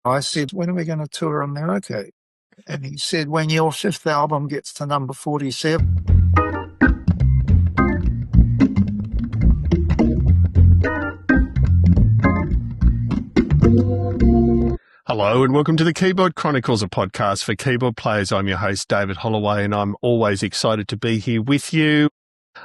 I said, when are we going to tour America? And he said, when your fifth album gets to number 47. Hello and welcome to the Keyboard Chronicles, a podcast for keyboard players. I'm your host, David Holloway, and I'm always excited to be here with you.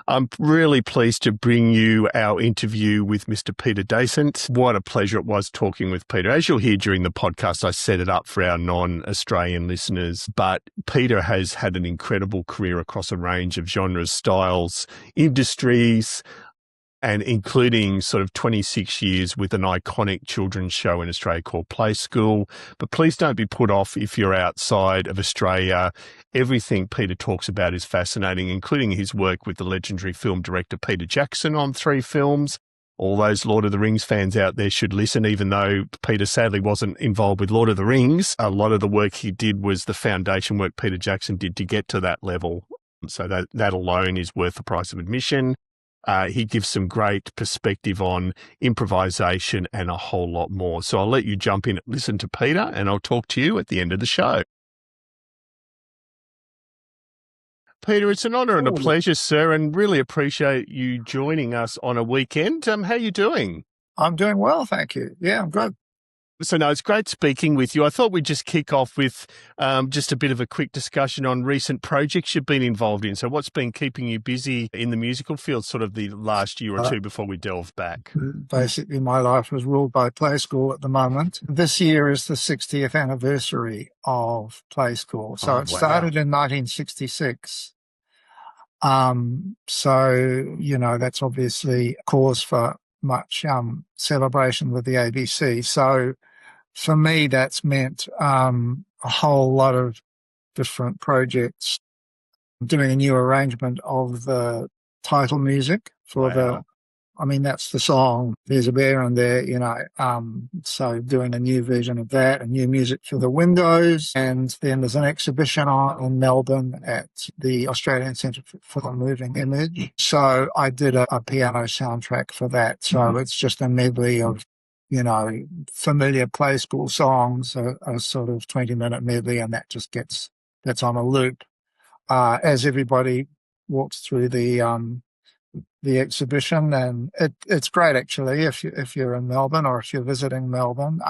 I'm really pleased to bring you our interview with Mr. Peter Dasent. What a pleasure it was talking with Peter. As you'll hear during the podcast, I set it up for our non-Australian listeners, but Peter has had an incredible career across a range of genres, styles, industries, and including sort of 26 years with an iconic children's show in Australia called Play School. But please don't be put off if you're outside of Australia. Everything Peter talks about is fascinating, including his work with the legendary film director Peter Jackson on 3 films. All those Lord of the Rings fans out there should listen, even though Peter sadly wasn't involved with Lord of the Rings. A lot of the work he did was the foundation work Peter Jackson did to get to that level. So that alone is worth the price of admission. He gives some great perspective on improvisation and a whole lot more. So I'll let you jump in and listen to Peter, and I'll talk to you at the end of the show. Peter, it's an honour and a pleasure, sir, and really appreciate you joining us on a weekend. How are you doing? I'm doing well, thank you. Yeah, I'm good. So, no, it's great speaking with you. I thought we'd just kick off with just a bit of a quick discussion on recent projects you've been involved in. So what's been keeping you busy in the musical field sort of the last year or two before we delve back? Basically, my life is ruled by Play School at the moment. This year is the 60th anniversary of Play School. So it started in 1966. So, you know, that's obviously cause for much celebration with the ABC. So for me, that's meant a whole lot of different projects. I'm doing a new arrangement of the title music for that's the song, There's a Bear in There, you know. So doing a new version of that, a new music for the windows. And then there's an exhibition on in Melbourne at the Australian Centre for the Moving Image. So I did a piano soundtrack for that. So it's just a medley of, you know, familiar Play School songs, a sort of 20-minute medley, and that just that's on a loop as everybody walks through the exhibition. And it's great, actually, if you're in Melbourne or if you're visiting Melbourne.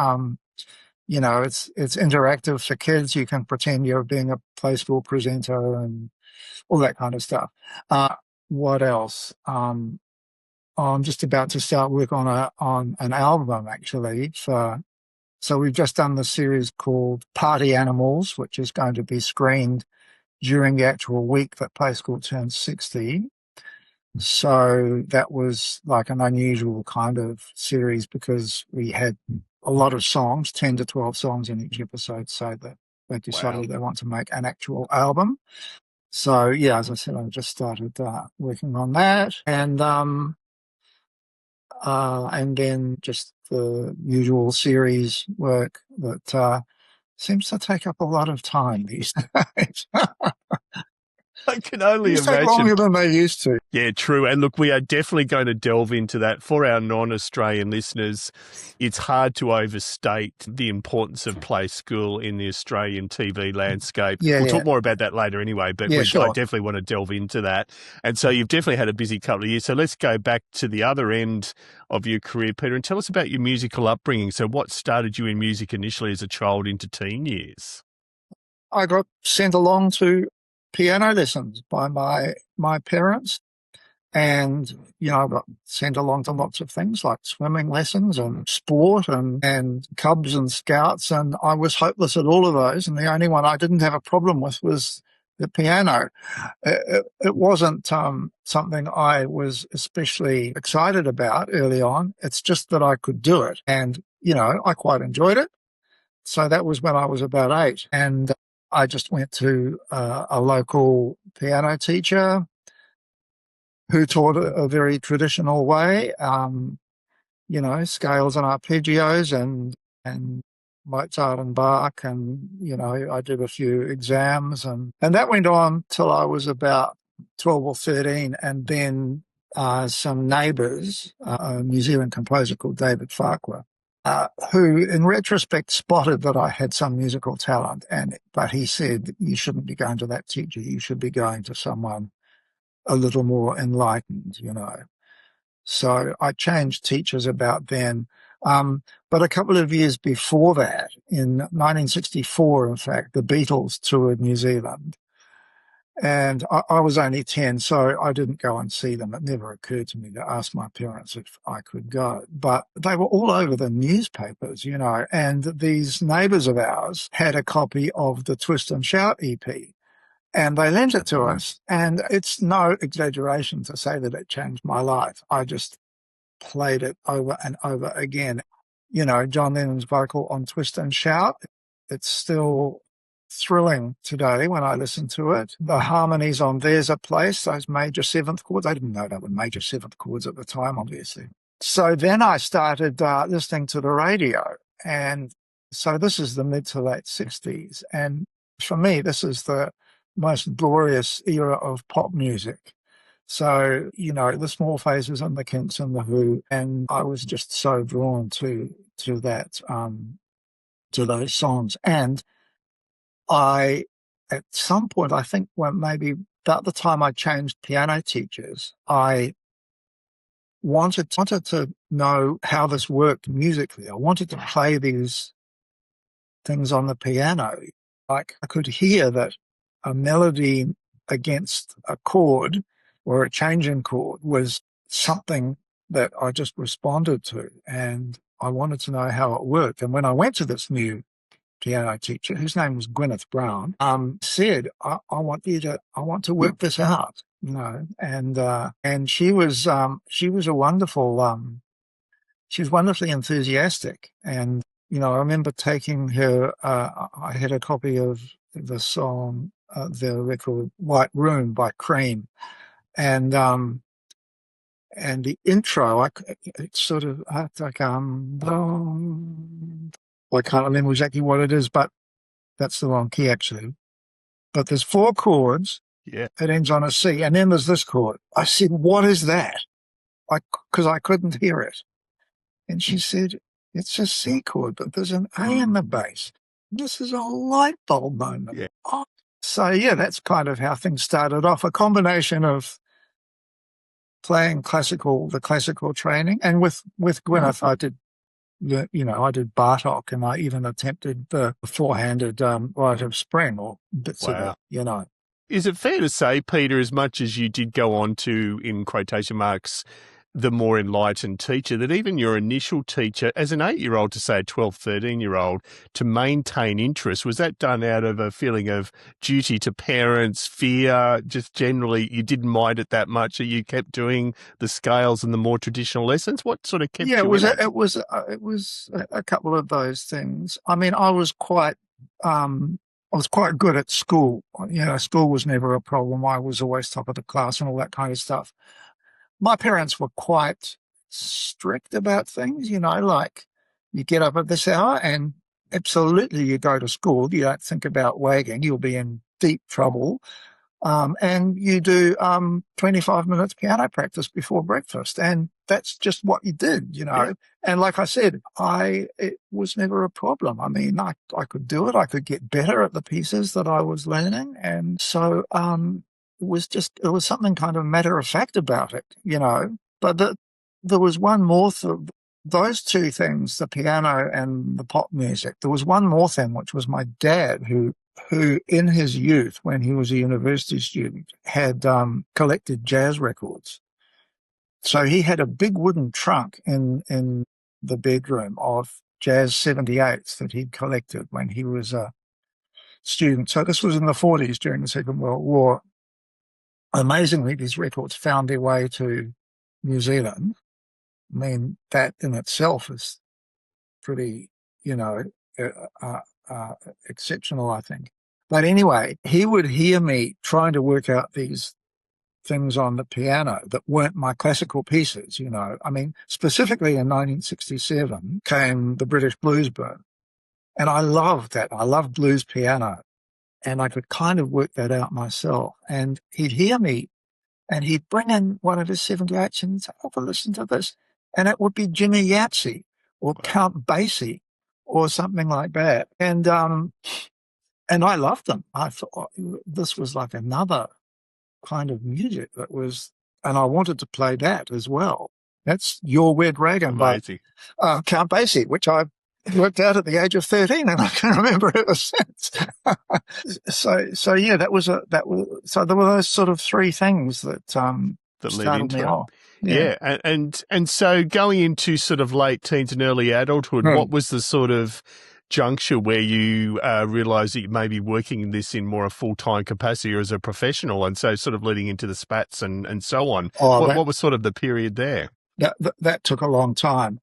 You know, it's interactive for kids. You can pretend you're being a Play School presenter and all that kind of stuff. What else? I'm just about to start work on an album, actually. So we've just done the series called Party Animals, which is going to be screened during the actual week that Play School turns 60. So that was like an unusual kind of series because we had a lot of songs, 10 to 12 songs in each episode. So that they decided they want to make an actual album. So, yeah, as I said, I just started working on that. And then just the usual series work that seems to take up a lot of time these days. I can only imagine. Take longer than they used to. Yeah, true. And look, we are definitely going to delve into that. For our non-Australian listeners, it's hard to overstate the importance of Play School in the Australian TV landscape. We'll talk more about that later anyway, but I definitely want to delve into that. And so you've definitely had a busy couple of years. So let's go back to the other end of your career, Peter, and tell us about your musical upbringing. So what started you in music initially as a child into teen years? I got sent along to piano lessons by my parents, and you know, I got sent along to lots of things like swimming lessons and sport and Cubs and Scouts, and I was hopeless at all of those, and the only one I didn't have a problem with was the piano. It wasn't something I was especially excited about early on. It's just that I could do it, and you know, I quite enjoyed it. So that was when I was about 8, and I just went to a local piano teacher who taught a very traditional way, you know, scales and arpeggios and Mozart and Bach, and, you know, I did a few exams, and that went on till I was about 12 or 13, and then some neighbours, a New Zealand composer called David Farquhar, who in retrospect spotted that I had some musical talent, but he said, you shouldn't be going to that teacher. You should be going to someone a little more enlightened, you know. So I changed teachers about then. But a couple of years before that, in 1964, in fact, the Beatles toured New Zealand. And I was only 10, so I didn't go and see them. It never occurred to me to ask my parents if I could go. But they were all over the newspapers, you know, and these neighbours of ours had a copy of the Twist and Shout EP. And they lent it to us. And it's no exaggeration to say that it changed my life. I just played it over and over again. You know, John Lennon's vocal on Twist and Shout, it's still thrilling today when I listen to it. The harmonies on There's a Place, those major seventh chords, I didn't know they were major seventh chords at the time, obviously. So then I started listening to the radio. And so this is the mid to late 60s. And for me, this is the most glorious era of pop music. So, you know, the Small Faces and the Kinks and the Who, and I was just so drawn to that, to those songs. And I, at some point, I think when maybe about the time I changed piano teachers, I wanted to know how this worked musically. I wanted to play these things on the piano. Like I could hear that a melody against a chord or a changing chord was something that I just responded to, and I wanted to know how it worked. And when I went to this new piano teacher, whose name was Gwyneth Brown, said, I want to work this out, you know, and she was a wonderful, she was wonderfully enthusiastic. And, you know, I remember taking her, I had a copy of the song, the record White Room by Cream. And the intro, it's sort of like, I can't remember exactly what it is, but that's the wrong key actually. But there's 4 chords. Yeah. It ends on a C. And then there's this chord. I said, what is that? Because I couldn't hear it. And she said, it's a C chord, but there's an A in the bass. This is a light bulb moment. Yeah. Oh. So, yeah, that's kind of how things started off, a combination of playing the classical training. And with Gwyneth, I did, you know, I did Bartok, and I even attempted the four-handed Rite of Spring or bits of it, you know. Is it fair to say, Peter, as much as you did go on to, in quotation marks, the more enlightened teacher, that even your initial teacher, as an 8-year-old to say a 12, 13-year-old, to maintain interest, was that done out of a feeling of duty to parents, fear, just generally you didn't mind it that much, so you kept doing the scales and the more traditional lessons? What sort of kept you in it? It was a couple of those things. I mean, I was quite good at school. You know, school was never a problem. I was always top of the class and all that kind of stuff. My parents were quite strict about things, you know, like you get up at this hour and absolutely you go to school. You don't think about wagging. You'll be in deep trouble. And you do 25 minutes piano practice before breakfast. And that's just what you did, you know. Yeah. And like I said, it was never a problem. I mean, I could do it. I could get better at the pieces that I was learning. And so it was something kind of matter of fact about it, you know. But there was one more those two things, the piano and the pop music. There was one more thing, which was my dad, who in his youth, when he was a university student, had collected jazz records. So he had a big wooden trunk in the bedroom of jazz 78s that he'd collected when he was a student. So this was in the 40s during the Second World War. Amazingly, these records found their way to New Zealand. I mean, that in itself is pretty, you know, exceptional, I think. But anyway, he would hear me trying to work out these things on the piano that weren't my classical pieces, you know. I mean, specifically in 1967 came the British blues boom. And I loved that. I loved blues piano. And I could kind of work that out myself. And he'd hear me and he'd bring in one of his 78s and say, oh, listen to this. And it would be Jimmy Yancey or Count Basie or something like that. And I loved them. I thought this was like another kind of music that was, and I wanted to play that as well. That's Your Weird Dragon by Count Basie, which I worked out at the age of 13, and I can remember ever since. So yeah, so there were those sort of three things that led into me it. off. Yeah. And so going into sort of late teens and early adulthood, what was the sort of juncture where you realised that you may be working in this in more a full-time capacity or as a professional, and so sort of leading into the Spats and so on? What was sort of the period there? That took a long time.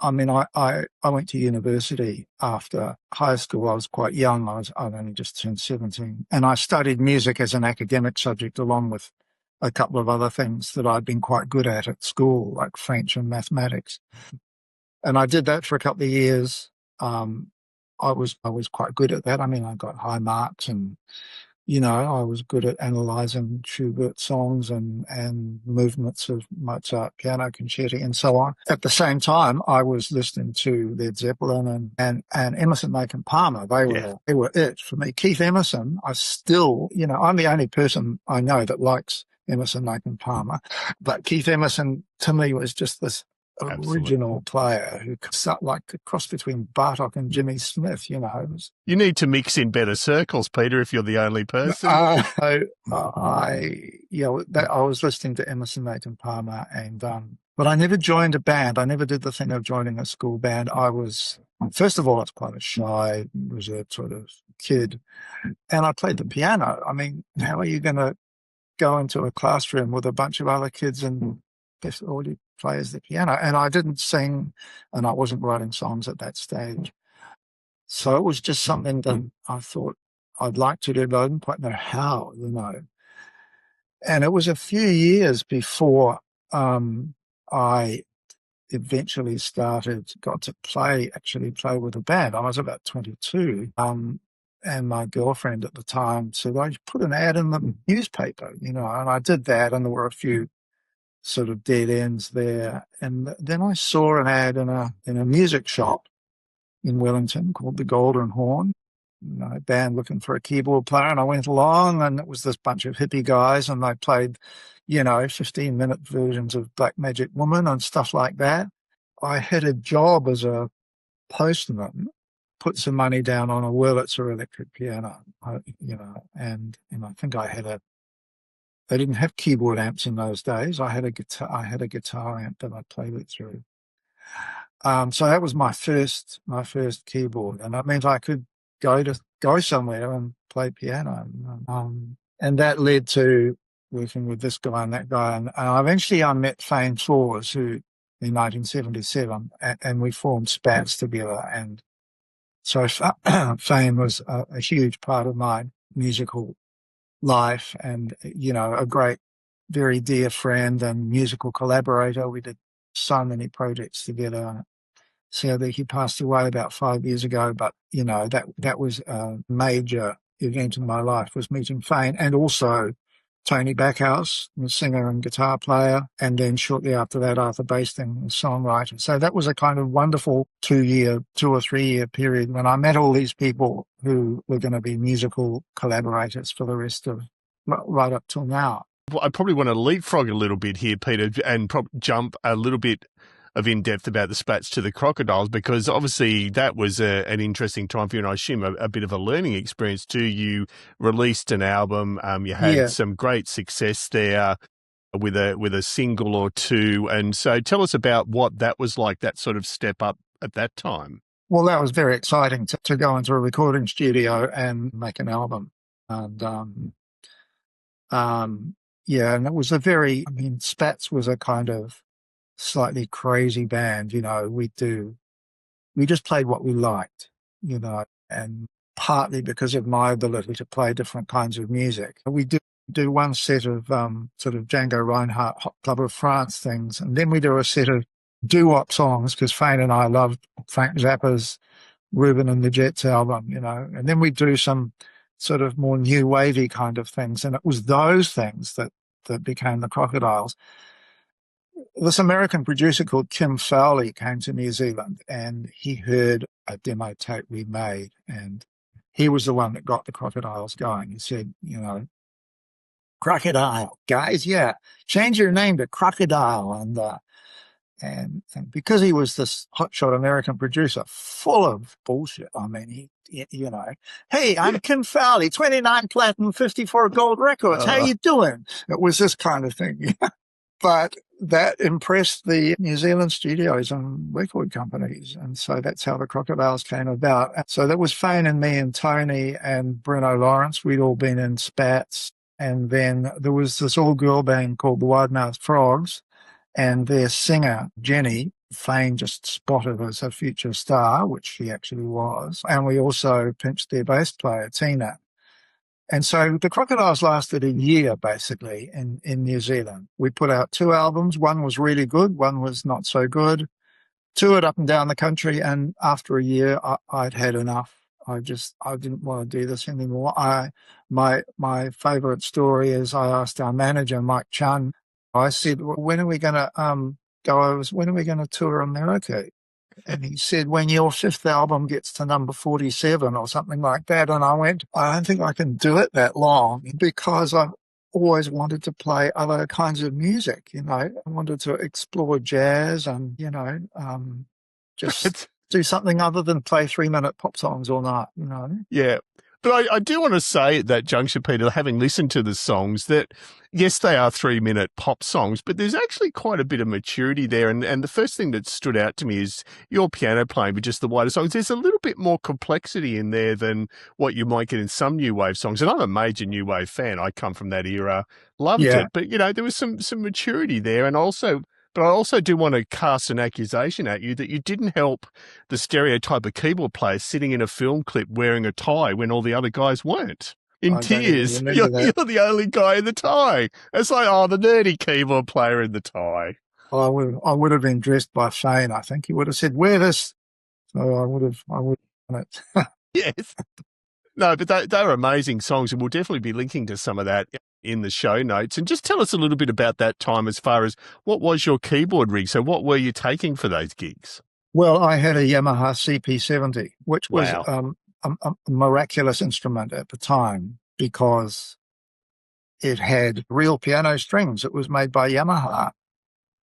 I mean, I went to university after high school. I was quite young. I'd only just turned 17. And I studied music as an academic subject along with a couple of other things that I'd been quite good at school, like French and mathematics. And I did that for a couple of years. I was quite good at that. I mean, I got high marks, and I was good at analysing Schubert songs and movements of Mozart piano concerti and so on. At the same time, I was listening to Led Zeppelin and Emerson, Lake and Palmer. They were it for me. Keith Emerson, I still, I'm the only person I know that likes Emerson, Lake and Palmer, but Keith Emerson to me was just this original player who could start like a cross between Bartok and Jimmy Smith, You need to mix in better circles, Peter, if you're the only person. I was listening to Emerson, Lake and Palmer, and but I never joined a band. I never did the thing of joining a school band. First of all, I was quite a shy, reserved sort of kid, and I played the piano. I mean, how are you going to go into a classroom with a bunch of other kids and guess all you play is the piano? And I didn't sing, and I wasn't writing songs at that stage. So it was just something that I thought I'd like to do, but I didn't quite know how, And it was a few years before I eventually got to play with a band. I was about 22. And my girlfriend at the time said, I put an ad in the newspaper, and I did that, and there were a few sort of dead ends there. And then I saw an ad in a music shop in Wellington called the Golden Horn, a band looking for a keyboard player. And I went along, and it was this bunch of hippie guys, and they played, 15-minute versions of Black Magic Woman and stuff like that. I had a job as a postman, put some money down on a Wurlitzer electric piano, and I think they didn't have keyboard amps in those days. I had a guitar amp that I played it through. So that was my first keyboard, and that meant I could go somewhere and play piano. And that led to working with this guy and that guy, and eventually I met Fane Flaws, who in 1977, and we formed Spats together. And so Fane was a huge part of my musical life, and a great, very dear friend and musical collaborator. We did so many projects together. Sadly, he passed away about 5 years ago, but that was a major event in my life, was meeting Fane, and also Tony Backhouse, the singer and guitar player, and then shortly after that, Arthur Basting, the songwriter. So that was a kind of wonderful 2 or 3 year period when I met all these people who were going to be musical collaborators for the rest of right up till now. Well, I probably want to leapfrog a little bit here, Peter, and jump a little bit of in-depth about the Spats to the Crocodiles, because obviously that was an interesting time for you, and I assume a bit of a learning experience too. You released an album, you had some great success there with a single or two, and so tell us about what that was like, that sort of step up at that time. Well, that was very exciting to go into a recording studio and make an album. And and it was Spats was a kind of slightly crazy band. We just played what we liked, and partly because of my ability to play different kinds of music. We do one set of sort of Django Reinhardt Hot Club of France things, and then we do a set of doo-wop songs, because Fane and I loved Frank Zappa's Reuben and the Jets album, and then we do some sort of more new wavy kind of things, and it was those things that became the Crocodiles. this American producer called Kim Fowley came to New Zealand, and he heard a demo tape we made, and he was the one that got the Crocodiles going. He said, Crocodile, guys, yeah, change your name to Crocodile. And because he was this hotshot American producer full of bullshit, I mean, hey, I'm Kim Fowley, 29 platinum, 54 gold records. How you doing? It was this kind of thing. But that impressed the New Zealand studios and record companies. And so that's how the Crocodiles came about. So that was Fane and me and Tony and Bruno Lawrence. We'd all been in Spats. And then there was this all-girl band called the Wide-Mouthed Frogs. And their singer, Jenny, Fane just spotted as a future star, which she actually was. And we also pinched their bass player, Tina. And so the Crocodiles lasted a year, basically, in New Zealand. We put out 2 albums. One was really good. One was not so good. Toured up and down the country. And after a year, I'd had enough. I didn't want to do this anymore. My favorite story is I asked our manager, Mike Chun, I said, when are we going to when are we going to tour America? And he said, when your 5th album gets to number 47 or something like that. And I went, I don't think I can do it that long, because I've always wanted to play other kinds of music. I wanted to explore jazz and, just do something other than play 3-minute pop songs all night, Yeah. But I do want to say at that juncture, Peter, having listened to the songs, that yes, they are 3-minute pop songs, but there's actually quite a bit of maturity there. And the first thing that stood out to me is your piano playing with just the wider songs. There's a little bit more complexity in there than what you might get in some new wave songs. And I'm a major new wave fan. I come from that era, loved it. But, there was some maturity there. And But I also do want to cast an accusation at you that you didn't help the stereotype of keyboard players sitting in a film clip wearing a tie when all the other guys weren't. In tears, you're the only guy in the tie. It's like, the nerdy keyboard player in the tie. I would have been dressed by Fane. I think he would have said, wear this. So I would have done it. Yes. No, but they're amazing songs, and we'll definitely be linking to some of that in the show notes. And just tell us a little bit about that time as far as what was your keyboard rig? So what were you taking for those gigs? Well, I had a Yamaha CP-70, which was a miraculous instrument at the time because it had real piano strings. It was made by Yamaha.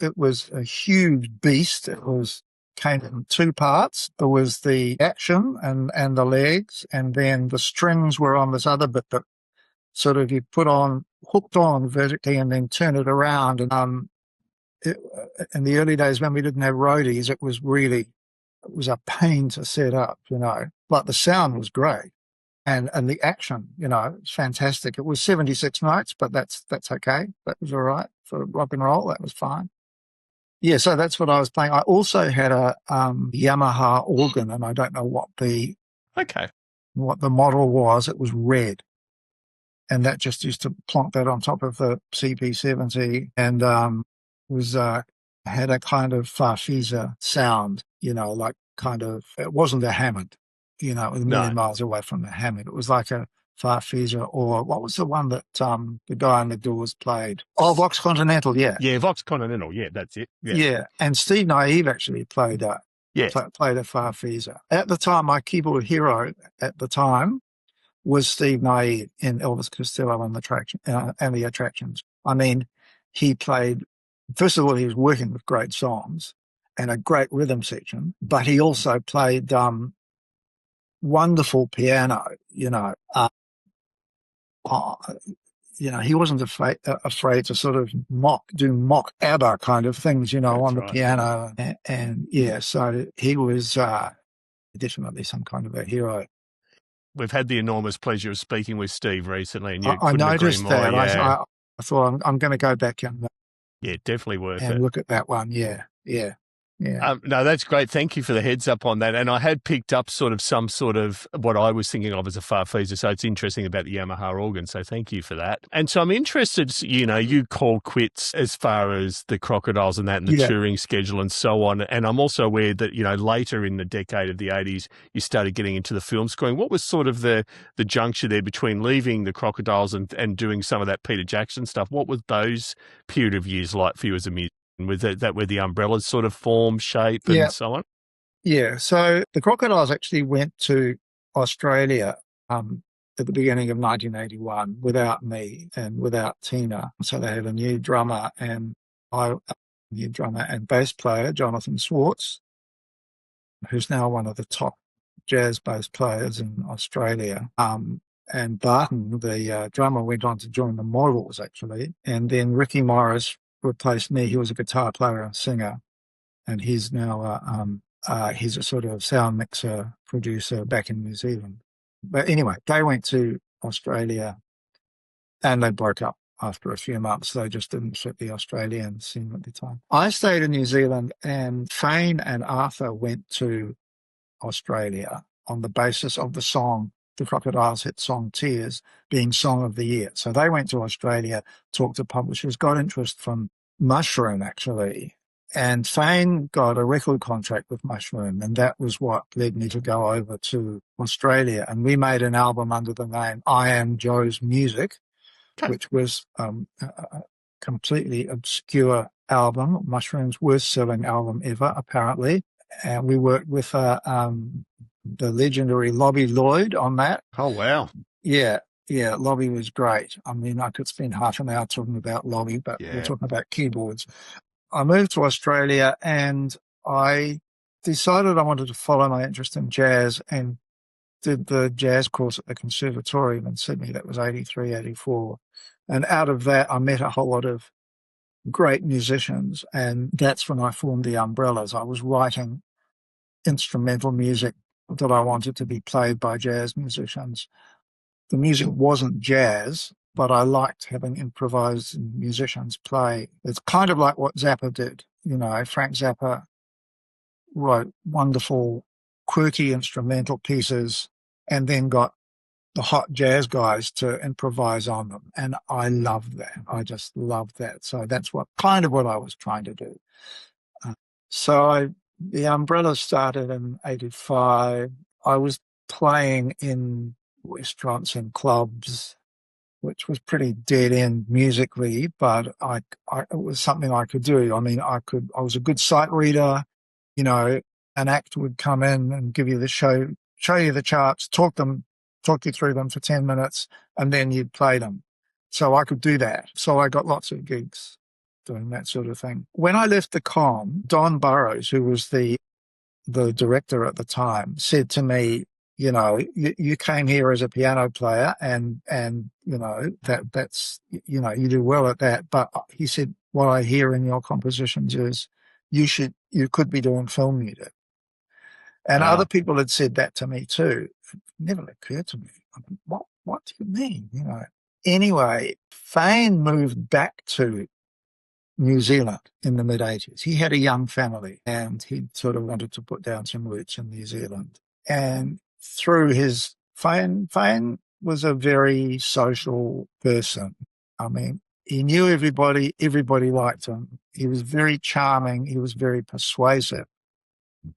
It was a huge beast. Came in 2 parts. There was the action and the legs, and then the strings were on this other bit that sort of you hooked on vertically and then turn it around. And in the early days when we didn't have roadies, it was a pain to set up, but the sound was great. And the action, it's fantastic. It was 76 notes, but that's okay. That was all right for rock and roll. That was fine. Yeah, so that's what I was playing. I also had a Yamaha organ, and I don't know what the model was. It was red, and that just used to plonk that on top of the CP-70, and had a kind of farfisa sound, like kind of, it wasn't a Hammond, it was a million miles away from the Hammond. It was like a farfisa, or what was the one that the guy in the Doors played? Oh, Vox Continental, yeah. Yeah, Vox Continental, yeah, that's it. Yeah, and Steve Naive actually played a farfisa. At the time, my keyboard hero at the time was Steve Naive in Elvis Costello and the Attractions. I mean, he played, first of all, he was working with great songs and a great rhythm section, but he also played wonderful piano, he wasn't afraid to sort of do mock ABBA kind of things, on the piano. And so he was definitely some kind of a hero. We've had the enormous pleasure of speaking with Steve recently, and you I noticed that. Yeah. I thought I'm going to go back and definitely worth it. Look at that one. Yeah. Yeah. No, that's great. Thank you for the heads up on that. And I had picked up some sort of what I was thinking of as a farfisa. So it's interesting about the Yamaha organ. So thank you for that. And so I'm interested, you call quits as far as the Crocodiles and that and the touring schedule and so on. And I'm also aware that, later in the decade of the 80s, you started getting into the film scoring. What was sort of the juncture there between leaving the Crocodiles and doing some of that Peter Jackson stuff? What was those period of years like for you as a musician? with that where the umbrellas sort of form, shape, Yeah. and so on? Yeah. So the Crocodiles actually went to Australia at the beginning of 1981 without me and without Tina. So they had a new drummer and bass player, Jonathan Swartz, who's now one of the top jazz bass players in Australia. And Barton, the drummer, went on to join the Models, actually. And then Ricky Morris replaced me. He was a guitar player and singer. And he's now he's a sort of sound mixer producer back in New Zealand. But anyway, they went to Australia and they broke up after a few months. They just didn't fit the Australian scene at the time. I stayed in New Zealand, and Fane and Arthur went to Australia on the basis of the song, the Crocodiles hit song Tears, being Song of the Year. So they went to Australia, talked to publishers, got interest from Mushroom, actually. And Fane got a record contract with Mushroom, and that was what led me to go over to Australia. And we made an album under the name I Am Joe's Music, which was a completely obscure album, Mushroom's worst-selling album ever, apparently. And we worked with the legendary Lobby Lloyd on that. Oh, wow. Yeah, Lobby was great. I mean, I could spend half an hour talking about Lobby, but we're talking about keyboards. I moved to Australia and I decided I wanted to follow my interest in jazz and did the jazz course at the Conservatorium in Sydney. That was 83, 84. And out of that, I met a whole lot of great musicians. And that's when I formed the Umbrellas. I was writing instrumental music that I wanted to be played by jazz musicians. The music wasn't jazz, but I liked having improvised musicians play. It's kind of like what Zappa did. You know, Frank Zappa wrote wonderful, quirky instrumental pieces and then got the hot jazz guys to improvise on them. And I loved that. I just loved that. So that's what I was trying to do. The Umbrellas started in 85. I was playing in restaurants and clubs, which was pretty dead end musically, but it was something I could do. I mean, I was a good sight reader. You know, an act would come in and give you the show you the charts, talk you through them for 10 minutes, and then you'd play them. So I could do that. So I got lots of gigs doing that sort of thing. When I left the Com, Don Burrows, who was the director at the time, said to me, you know, you came here as a piano player and you know, that's, you know, you do well at that. But he said, what I hear in your compositions is you could be doing film music. And other people had said that to me too. It never occurred to me. I mean, what do you mean? You know, anyway, Fane moved back to New Zealand in the mid-80s. He had a young family and he sort of wanted to put down some roots in New Zealand. And through Fane was a very social person. I mean, he knew everybody liked him. He was very charming. He was very persuasive.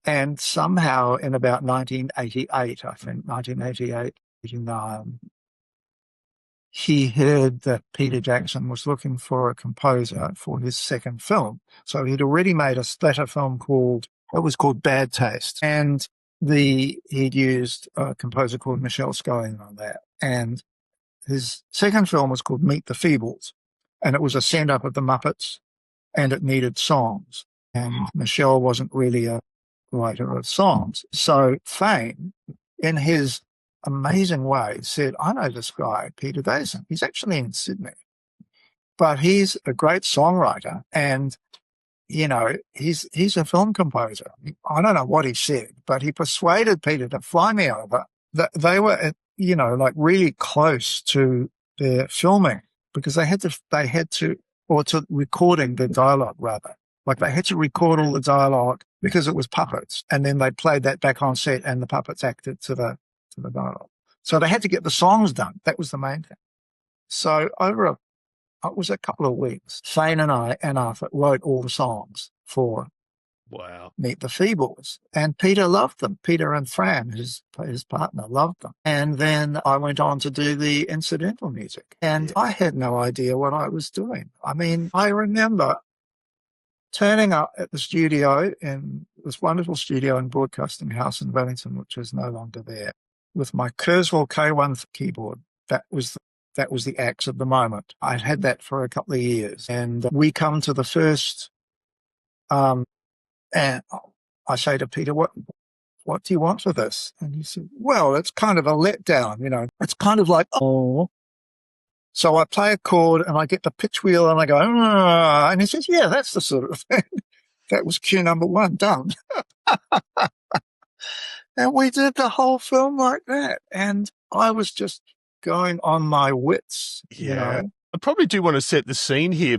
And somehow in about 1988, I think, 1988, 89, he heard that Peter Jackson was looking for a composer for his second film. So he'd already made a splatter film called Bad Taste. And he'd used a composer called Michel Scullion on that. And his second film was called Meet the Feebles. And it was a send-up of the Muppets, and it needed songs. And Michel wasn't really a writer of songs. So Fane, in his amazing way, said, I know this guy, Peter Dasent. He's actually in Sydney, but he's a great songwriter and, you know, he's a film composer. I don't know what he said, but he persuaded Peter to fly me over. They were, you know, like really close to their filming because they had to recording the dialogue rather. Like they had to record all the dialogue because it was puppets, and then they played that back on set, and the puppets acted to the dialogue. So they had to get the songs done. That was the main thing. So it was a couple of weeks. Fane and I and Arthur wrote all the songs for Meet the Feebles, and Peter loved them. Peter and Fran, his partner, loved them. And then I went on to do the incidental music, and I had no idea what I was doing. I mean, I remember turning up at the studio in this wonderful studio and broadcasting house in Wellington, which is no longer there, with my Kurzweil K1 keyboard. That was the axe of the moment. I'd had that for a couple of years, and we come to the first, and I say to Peter, what do you want for this? And he said, well, it's kind of a letdown, it's kind of like, oh. So I play a chord and I get the pitch wheel and I go, and he says, yeah, that's the sort of thing. That was cue number one, done. And we did the whole film like that. And I was just going on my wits, I probably do want to set the scene here,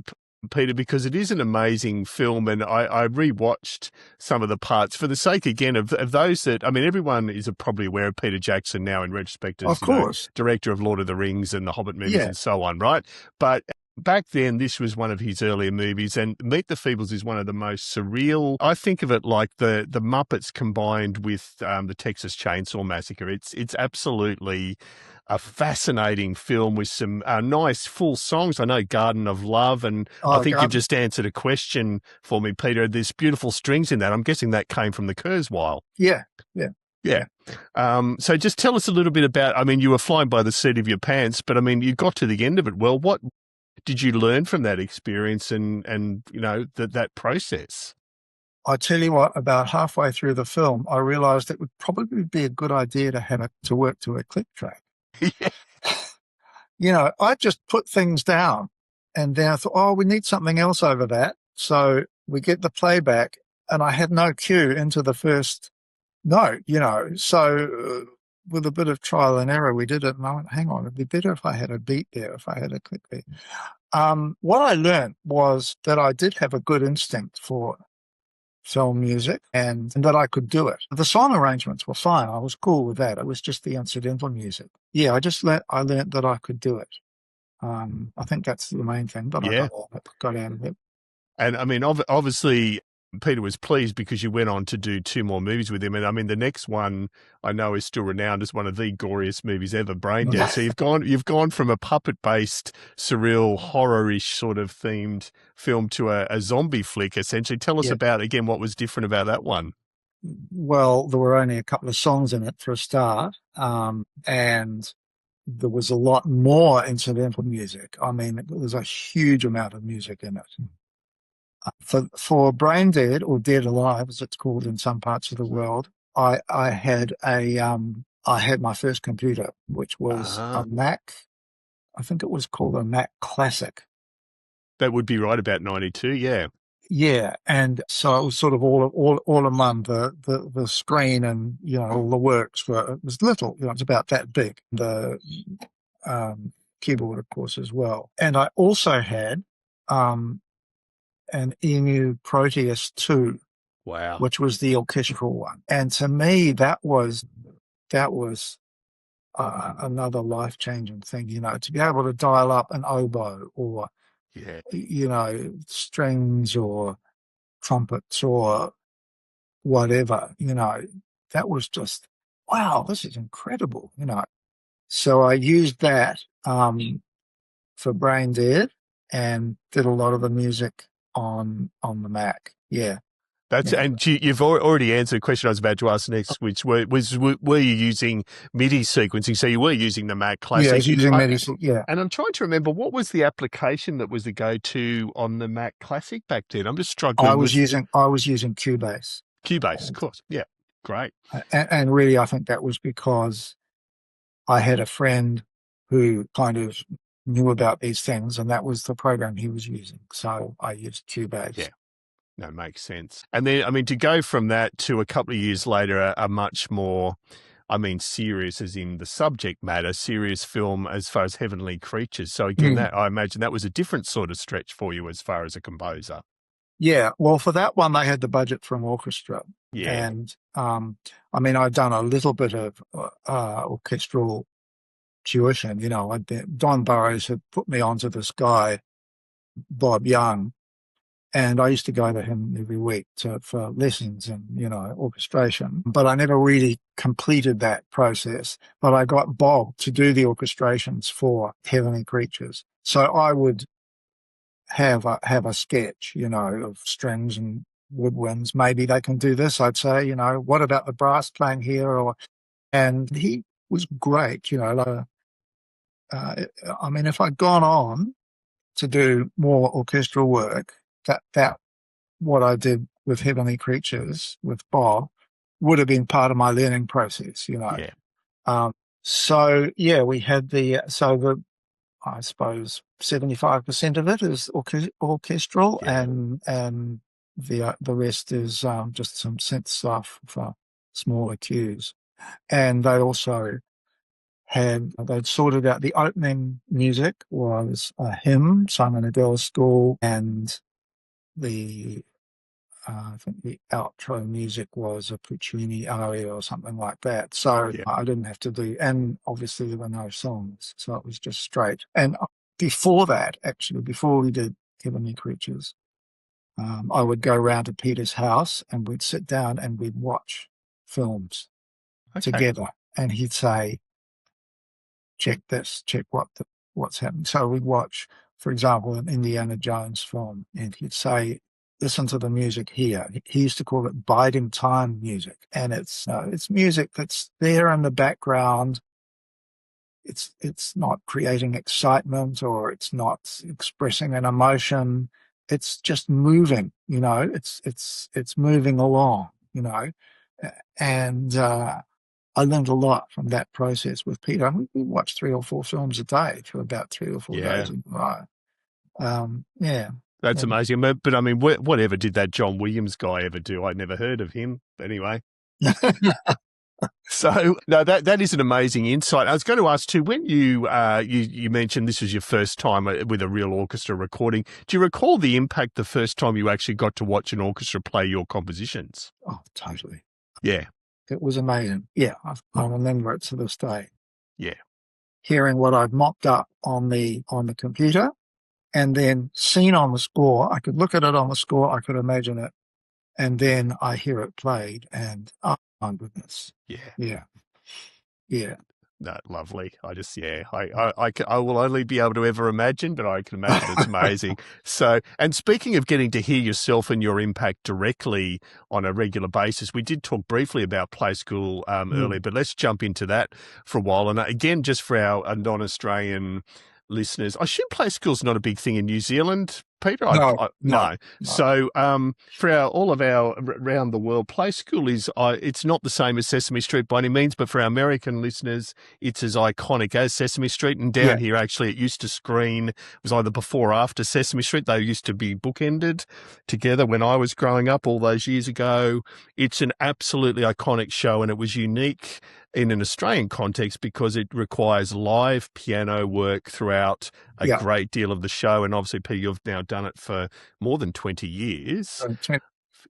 Peter, because it is an amazing film, and I rewatched some of the parts for the sake, again, of those that, everyone is probably aware of Peter Jackson now in retrospect as, of course, director of Lord of the Rings and the Hobbit movies and so on, right? But back then, this was one of his earlier movies, and Meet the Feebles is one of the most surreal. I think of it like the Muppets combined with the Texas Chainsaw Massacre. It's absolutely a fascinating film with some nice full songs. I know Garden of Love, and I think you've just answered a question for me, Peter. There's beautiful strings in that. I'm guessing that came from the Kurzweil. Yeah. So just tell us a little bit about, you were flying by the seat of your pants, but you got to the end of it. Well, what did you learn from that experience and that process? I tell you what, about halfway through the film, I realized it would probably be a good idea to work to a click track. I just put things down and then I thought, we need something else over that. So we get the playback and I had no cue into the first note, so with a bit of trial and error, we did it. And I went, hang on, it'd be better if I had a beat there, if I had a click there. What I learned was that I did have a good instinct for film music and that I could do it. The song arrangements were fine. I was cool with that. It was just the incidental music. Yeah, I learned that I could do it. I think that's the main thing, but I got out of it. And obviously Peter was pleased because you went on to do 2 more movies with him. And the next one I know is still renowned as one of the goriest movies ever, Braindead. So you've gone from a puppet-based, surreal, horror-ish sort of themed film to a zombie flick, essentially. Tell us about, again, what was different about that one. Well, there were only a couple of songs in it for a start. And there was a lot more incidental music. There's a huge amount of music in it. For Braindead, or Dead Alive, as it's called in some parts of the world, I had my first computer, which was a Mac. I think it was called a Mac Classic. That would be right about 92, yeah. Yeah, and so it was sort of all among the screen and all the works were. It was little, it's about that big. The keyboard, of course, as well. And I also had an EMU Proteus 2, wow, which was the orchestral one. And to me, that was another life-changing thing, to be able to dial up an oboe or, strings or trumpets or whatever, that was just, wow, this is incredible, So I used that for Braindead and did a lot of the music on the Mac. Yeah. And you've already answered a question I was about to ask next, which were you using MIDI sequencing? So you were using the Mac Classic. Yeah, I was using MIDI. Yeah. And I'm trying to remember, what was the application that was the go-to on the Mac Classic back then? I'm just struggling. I was using Cubase. Cubase, of course. Yeah, great. And really, I think that was because I had a friend who kind of knew about these things, and that was the program he was using. So I used Cubase. Yeah. No, makes sense. And then, to go from that to a couple of years later, a much more, serious as in the subject matter, serious film as far as Heavenly Creatures. So again, that I imagine that was a different sort of stretch for you as far as a composer. Yeah. Well, for that one, they had the budget for an orchestra. Yeah. And, I'd done a little bit of orchestral tuition, Don Burrows had put me onto this guy, Bob Young, and I used to go to him every week for lessons and, orchestration. But I never really completed that process. But I got Bob to do the orchestrations for Heavenly Creatures. So I would have a sketch, of strings and woodwinds. Maybe they can do this. I'd say, what about the brass playing here? And he was great, if I'd gone on to do more orchestral work, that what I did with Heavenly Creatures with Bob would have been part of my learning process, Yeah. We had I suppose 75% of it is orchestral, Yeah. and the rest is just some synth stuff for smaller cues. And they'd sorted out the opening music was a hymn sung in a girls' school, and I think the outro music was a Puccini aria or something like that. So I didn't have to do, and obviously there were no songs, so it was just straight. And before that, actually, before we did Heavenly Creatures, I would go round to Peter's house and we'd sit down and we'd watch films together, and he'd say, check this, check what's happening. So we'd watch, for example, an Indiana Jones film, and he'd say, listen to the music here. He used to call it biding time music, and it's music that's there in the background. It's not creating excitement, or it's not expressing an emotion. It's just moving, it's moving along, and I learned a lot from that process with Peter. We watched 3 or 4 films a day for about 3 or 4 days in a row. That's amazing. But I mean, whatever did that John Williams guy ever do? I'd never heard of him. Anyway. So no, that is an amazing insight. I was going to ask too, when you mentioned this was your first time with a real orchestra recording, do you recall the impact the first time you actually got to watch an orchestra play your compositions? Oh, totally. Yeah. It was amazing. Yeah, I remember it to this day. Yeah. Hearing what I'd mocked up on the computer, and then seen on the score. I could look at it on the score, I could imagine it, and then I hear it played, and oh my goodness. Yeah. No, lovely. I will only be able to ever imagine, but I can imagine it's amazing. So, and speaking of getting to hear yourself and your impact directly on a regular basis, we did talk briefly about Play School earlier, but let's jump into that for a while. And again, just for our non-Australian listeners, I assume Play School's not a big thing in New Zealand, Peter? No. So for all of our around the world, Play School is it's not the same as Sesame Street by any means, but for our American listeners, it's as iconic as Sesame Street. And down here, actually, it used to screen, it was either before or after Sesame Street. They used to be bookended together when I was growing up all those years ago. It's an absolutely iconic show, and it was unique in an Australian context because it requires live piano work throughout a great deal of the show. And obviously, Peter, you've now done it for more than 20 years,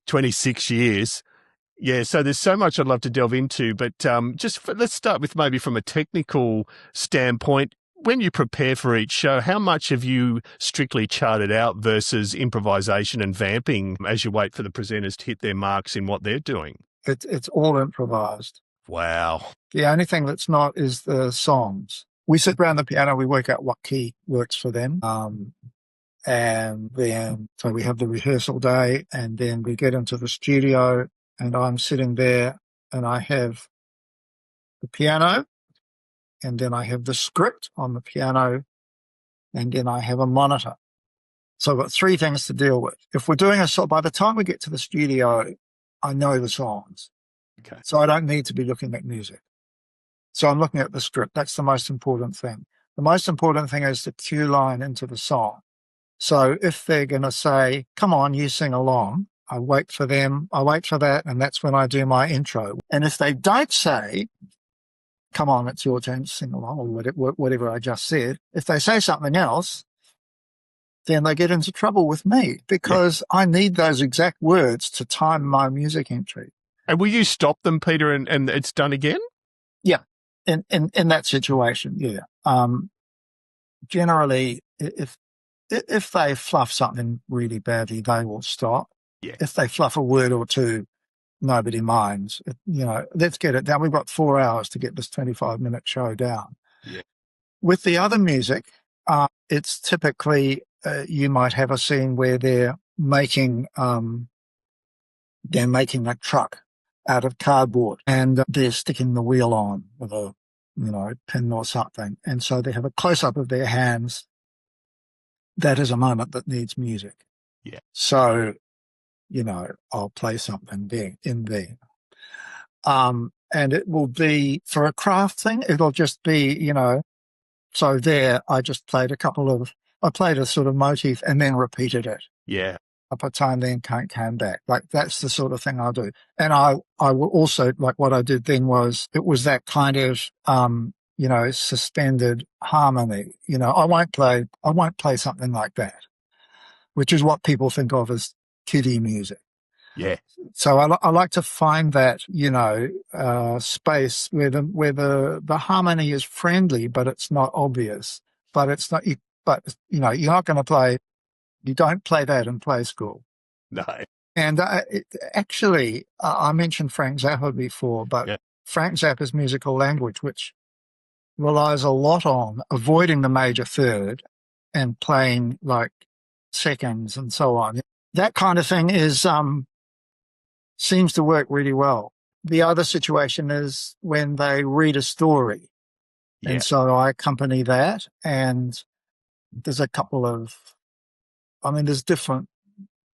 26 years. Yeah, so there's so much I'd love to delve into, but let's start with maybe from a technical standpoint. When you prepare for each show, how much have you strictly charted out versus improvisation and vamping as you wait for the presenters to hit their marks in what they're doing? It's all improvised. Wow. The only thing that's not is the songs. We sit around the piano, we work out what key works for them. And then, so we have the rehearsal day, and then we get into the studio, and I'm sitting there, and I have the piano, and then I have the script on the piano, and then I have a monitor. So I've got 3 things to deal with. If we're doing by the time we get to the studio, I know the songs. Okay. So I don't need to be looking at music. So I'm looking at the script. That's the most important thing. The most important thing is the cue line into the song. So if they're going to say, come on, you sing along, I wait for them. I wait for that, and that's when I do my intro. And if they don't say, come on, it's your turn to sing along, or whatever I just said, if they say something else, then they get into trouble with me because I need those exact words to time my music entry. And will you stop them, Peter, and it's done again? Yeah, in that situation, yeah. Generally, if they fluff something really badly, they will stop. Yeah. If they fluff a word or two, nobody minds. Let's get it down. We've got 4 hours to get this 25-minute show down. Yeah. With the other music, it's typically you might have a scene where they're making a truck out of cardboard, and they're sticking the wheel on with a pin or something, and so they have a close up of their hands. That is a moment that needs music. Yeah. So, I'll play something there in there. And it will be, for a craft thing, it'll just be, so there I just played I played a sort of motif and then repeated it. Yeah. Up a time, then came back. Like, that's the sort of thing I'll do. And I will also, like, what I did then was, it was that kind of, suspended harmony. I won't play something like that, which is what people think of as kiddie music. Yeah. So I like to find that, space where the harmony is friendly, but it's not obvious. But it's not, you're not going to play, you don't play that in play school. No. And actually, I mentioned Frank Zappa before, but Frank Zappa's musical language, which relies a lot on avoiding the major third and playing like seconds and so on. That kind of thing is seems to work really well. The other situation is when they read a story. Yeah. And so I accompany that, and there's a couple of, there's different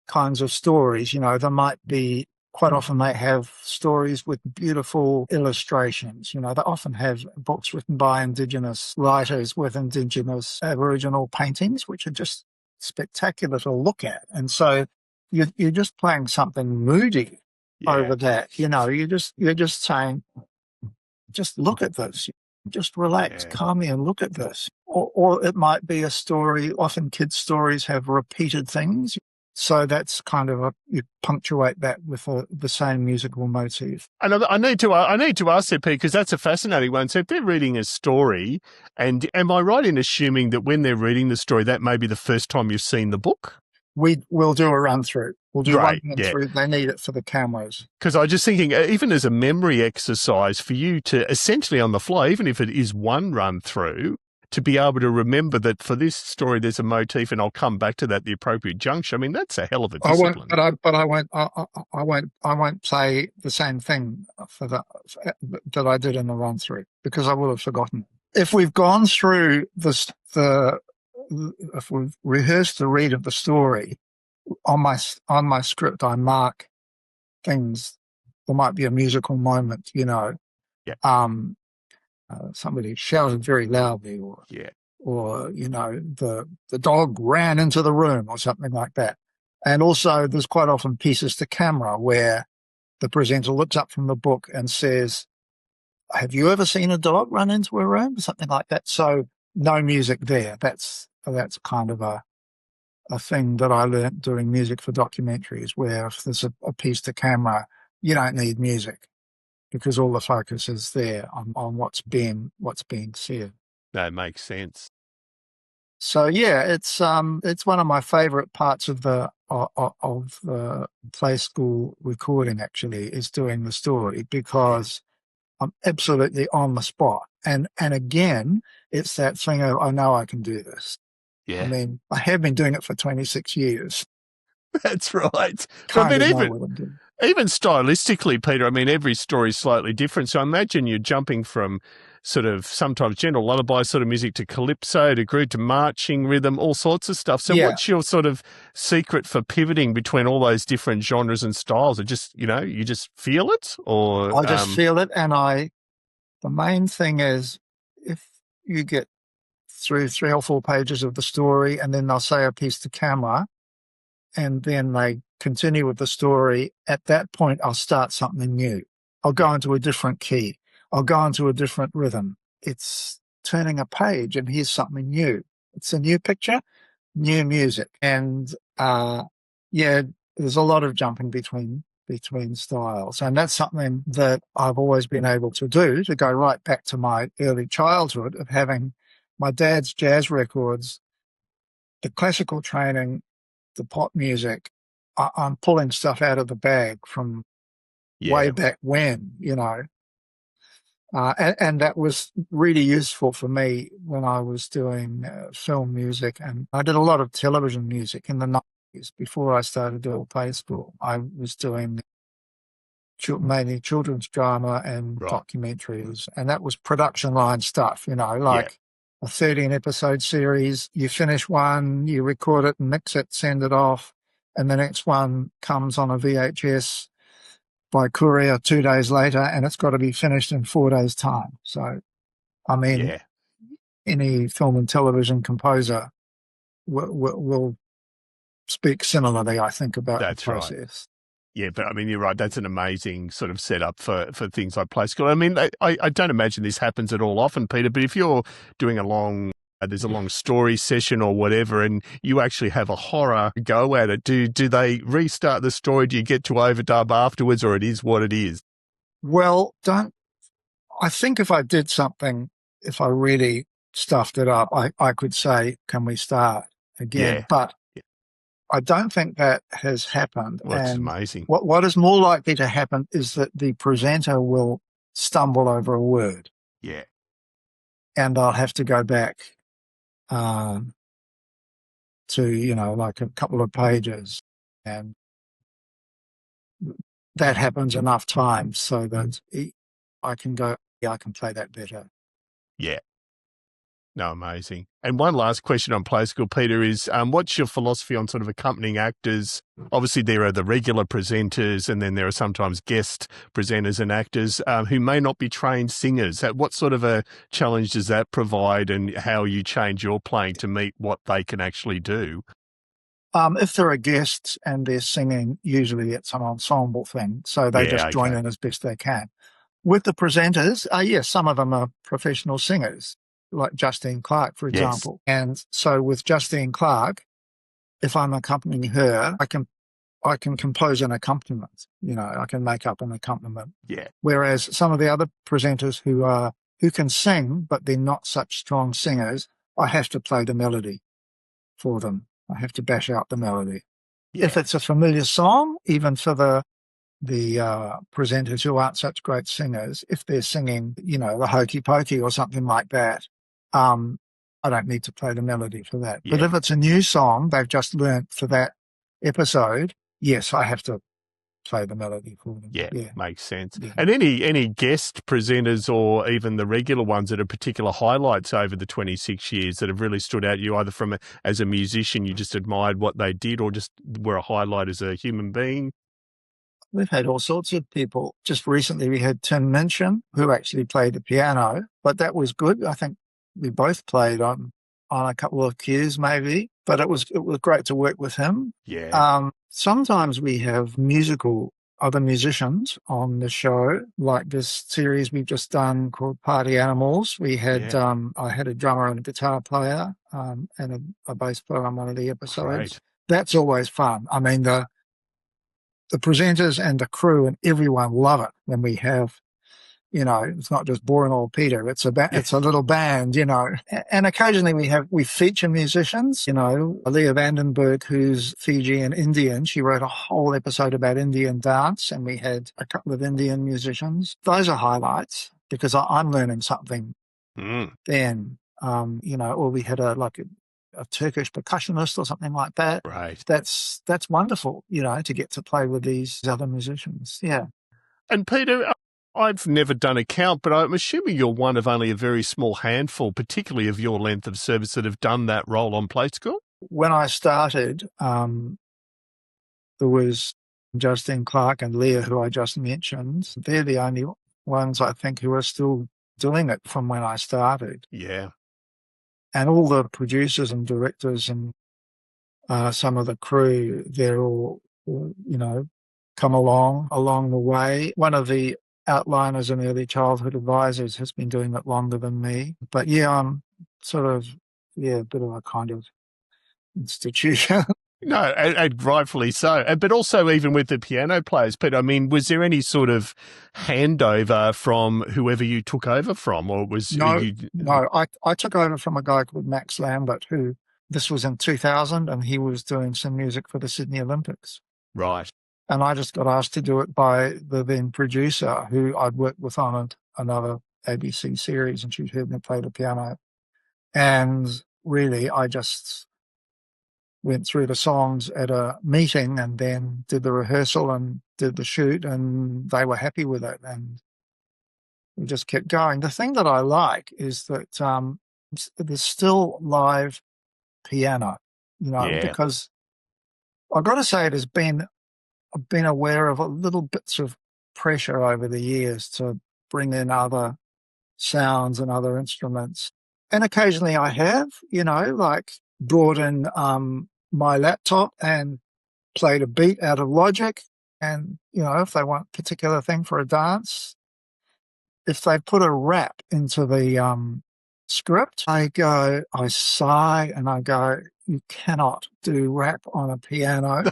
kinds of stories. There might be, quite often they have stories with beautiful illustrations. They often have books written by Indigenous writers with Indigenous Aboriginal paintings, which are just spectacular to look at. And so you're just playing something moody over that. You're just saying, just look at this. Just relax, calmly, and look at this. Or it might be a story. Often kids' stories have repeated things. So that's kind of you punctuate that with the same musical motif. And I need to ask that, Pete, because that's a fascinating one. So if they're reading a story, and am I right in assuming that when they're reading the story, that may be the first time you've seen the book? We'll do a run through. We'll do one run through. They need it for the cameras. Because I was just thinking, even as a memory exercise, for you to essentially on the fly, even if it is one run through, to be able to remember that for this story there's a motif, and I'll come back to that at the appropriate juncture. That's a hell of a discipline. I won't play the same thing that I did in the run through, because I will have forgotten. If we've gone through if we've rehearsed the read of the story, on my script I mark things. There might be a musical moment, somebody shouted very loudly, or the dog ran into the room or something like that. And also there's quite often pieces to camera where the presenter looks up from the book and says, "Have you ever seen a dog run into a room?" Something like that. So no music there. That's kind of a thing that I learnt doing music for documentaries, where if there's a piece to camera, you don't need music, because all the focus is there on what's being said. That makes sense. So it's one of my favourite parts of the play school recording, actually, is doing the story, because I'm absolutely on the spot. And again, it's that thing of, I know I can do this. Yeah. I have been doing it for 26 years. That's right. Even stylistically, Peter, every story is slightly different. So I imagine you're jumping from sort of sometimes general lullaby sort of music to calypso to groove to marching rhythm, all sorts of stuff. So what's your sort of secret for pivoting between all those different genres and styles? It just, you just feel it? Or I just feel it. And the main thing is, if you get through 3 or 4 pages of the story, and then they'll say a piece to camera, and then they continue with the story, at that point I'll start something new. I'll go into a different key. I'll go into a different rhythm. It's turning a page, and here's something new. It's a new picture, new music. And there's a lot of jumping between styles. And that's something that I've always been able to do, to go right back to my early childhood of having my dad's jazz records, the classical training, the pop music. I'm pulling stuff out of the bag from way back when, And that was really useful for me when I was doing film music. And I did a lot of television music in the 90s before I started doing play school. I was doing mainly children's drama and Right. documentaries. And that was production line stuff, Yeah. like a 13 episode series. You finish one, you record it, mix it, send it off. And the next one comes on a VHS by courier 2 days later, and it's got to be finished in 4 days' time. So, I mean, Yeah. any film and television composer will speak similarly, I think, about That's the process. Right. Yeah, but I mean, you're right. That's an amazing sort of setup for things like play school. I mean, I don't imagine this happens at all often, Peter, but if you're doing there's a long story session or whatever, and you actually have a horror go at it, do they restart the story? Do you get to overdub afterwards, or it is what it is? Well, I think if I did something, if I really stuffed it up, I could say, can we start again? Yeah. But I don't think that has happened. Well, it's and amazing. What is more likely to happen is that the presenter will stumble over a word. Yeah. And I'll have to go back to, like a couple of pages. And that happens enough times so that I can go, yeah, I can play that better. Yeah. No, amazing. And one last question on play school, Peter, is what's your philosophy on sort of accompanying actors? Obviously, there are the regular presenters, and then there are sometimes guest presenters and actors who may not be trained singers. What sort of a challenge does that provide, and how you change your playing to meet what they can actually do? If there are guests and they're singing, usually it's an ensemble thing, so they just join in as best they can. With the presenters, yes, some of them are professional singers, like Justine Clark, for example. Yes. And so with Justine Clark, if I'm accompanying her, I can compose an accompaniment. I can make up an accompaniment. Yeah. Whereas some of the other presenters who can sing, but they're not such strong singers, I have to play the melody for them. I have to bash out the melody. Yeah. If it's a familiar song, even for the presenters who aren't such great singers, if they're singing, the Hokey Pokey or something like that, I don't need to play the melody for that. Yeah. But if it's a new song they've just learnt for that episode, yes, I have to play the melody for them. Yeah. Makes sense. Yeah. And any guest presenters or even the regular ones that are particular highlights over the 26 years that have really stood out you, either as a musician, you just admired what they did, or just were a highlight as a human being? We've had all sorts of people. Just recently we had Tim Minchin, who actually played the piano, but that was good. I think we both played on a couple of cues maybe, but it was great to work with him. Yeah. Sometimes we have other musicians on the show, like this series we've just done called Party Animals. We had, I had a drummer and a guitar player, and a bass player on one of the episodes. Great. That's always fun. I mean, the presenters and the crew and everyone love it when we have, it's not just boring old Peter. It's a little band, and occasionally we feature musicians, Leah Vandenberg, who's Fijian Indian. She wrote a whole episode about Indian dance, and we had a couple of Indian musicians. Those are highlights because I'm learning something then, or we had a Turkish percussionist or something like that. Right. That's wonderful, to get to play with these other musicians. Yeah. And Peter, I've never done a count, but I'm assuming you're one of only a very small handful, particularly of your length of service, that have done that role on Play School. When I started, there was Justine Clark and Leah, who I just mentioned. They're the only ones, I think, who are still doing it from when I started. Yeah. And all the producers and directors and some of the crew, they're all, come along the way. One of the outliners and early childhood advisors has been doing it longer than me. But yeah, I'm sort of, a bit of a kind of institution. No, and rightfully so. But also even with the piano players, Peter, I mean, was there any sort of handover from whoever you took over from, or was No, I took over from a guy called Max Lambert, who, this was in 2000, and he was doing some music for the Sydney Olympics. Right. And I just got asked to do it by the then producer, who I'd worked with on another ABC series, and she'd heard me play the piano. And really, I just went through the songs at a meeting and then did the rehearsal and did the shoot, and they were happy with it. And we just kept going. The thing that I like is that there's still live piano, because I've got to say I've been aware of a little bits of pressure over the years to bring in other sounds and other instruments. And occasionally I have, like brought in my laptop and played a beat out of Logic. And, if they want a particular thing for a dance, if they put a rap into the script, I sigh and I go, you cannot do rap on a piano.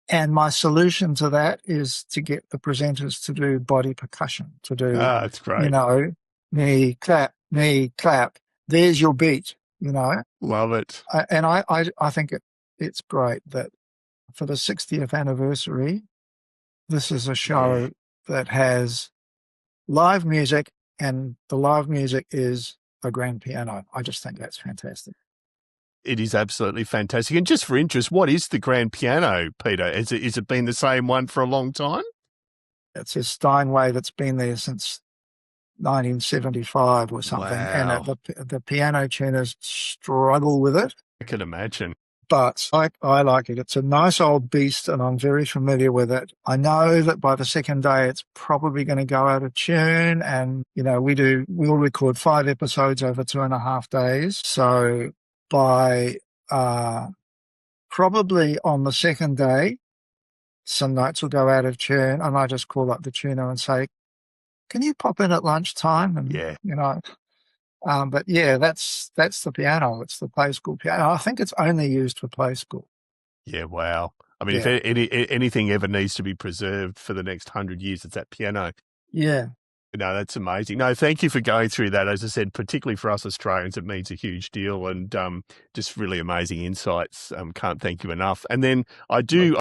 And my solution to that is to get the presenters to do body percussion, to do, that's great. knee, clap. There's your beat, Love it. And I think it's great that for the 60th anniversary, this is a show that has live music, and the live music is a grand piano. I just think that's fantastic. It is absolutely fantastic. And just for interest, what is the grand piano, Peter? Is it been the same one for a long time? It's a Steinway that's been there since 1975 or something. Wow. And the piano tuners struggle with it. I can imagine. But I like it. It's a nice old beast, and I'm very familiar with it. I know that by the second day, it's probably going to go out of tune. And, we'll record 5 episodes over 2.5 days. So by probably on the second day, some notes will go out of tune, and I just call up the tuner and say, can you pop in at lunchtime? And, but yeah, that's the piano. It's the play school piano. I think it's only used for play school. Yeah, wow. I mean, if anything ever needs to be preserved for the next 100 years, it's that piano. Yeah. No, that's amazing. No, thank you for going through that. As I said, particularly for us Australians, it means a huge deal, and just really amazing insights. Can't thank you enough. And then